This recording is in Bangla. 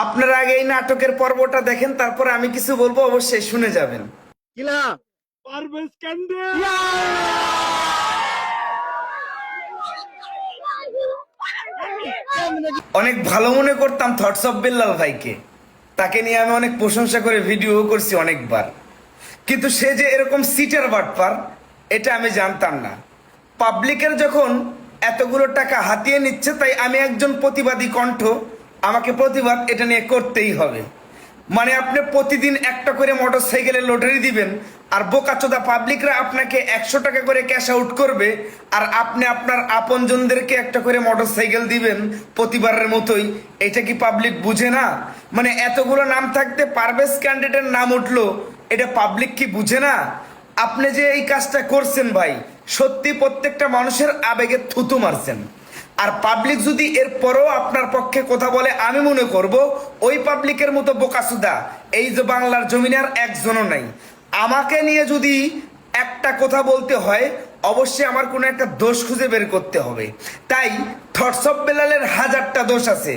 আপনারা আগে এই নাটকের পর্বটা দেখেন, তারপর আমি কিছু বলবো, অবশ্যই শুনে যাবেন। কিলা পারভেজ কান্দে অনেক ভালো মনে করতাম থটস অফ বিল্লাল ভাইকে, তাকে নিয়ে আমি অনেক প্রশংসা করে ভিডিও করছি অনেকবার, কিন্তু সে যে এরকম সিটার বাটপার এটা আমি জানতাম না। পাবলিকের যখন এতগুলো টাকা হাতিয়ে নিচ্ছে, তাই আমি একজন প্রতিবাদী কণ্ঠ, আমাকে প্রতিবাদ এটা নিয়ে করতেই হবে। মানে আপনি প্রতিদিন একটা করে মোটর সাইকেলের লটারি দিবেন, আর বোকাচোদা পাবলিকরা আপনাকে 100 টাকা করে ক্যাশ আউট করবে, আর আপনি আপনার আপনজনদেরকে একটা করে মোটর সাইকেল দিবেন প্রতিবারের মতোই। এটা কি পাবলিক বুঝে না? মানে এতগুলো নাম থাকতে পারভেজ ক্যান্ডিডেটের নাম উঠলো, এটা পাবলিক কি বুঝে না? আপনি যে এই কাজটা করছেন ভাই, সত্যি প্রত্যেকটা মানুষের আবেগে থুতু মারছেন। আর পাবলিক যদি এর পরেও আপনার পক্ষে কথা বলে, আমি মনে করব ওই পাবলিকের মতো বোকাসুদা এই যে বাংলার জমিনে আর একজনও নাই। আমাকে নিয়ে যদি একটা কথা বলতে হয়, অবশ্যই আমার কোনো একটা দোষ খুঁজে বের করতে হবে। তাই থটস অফ বেলালের হাজারটা দোষ আছে,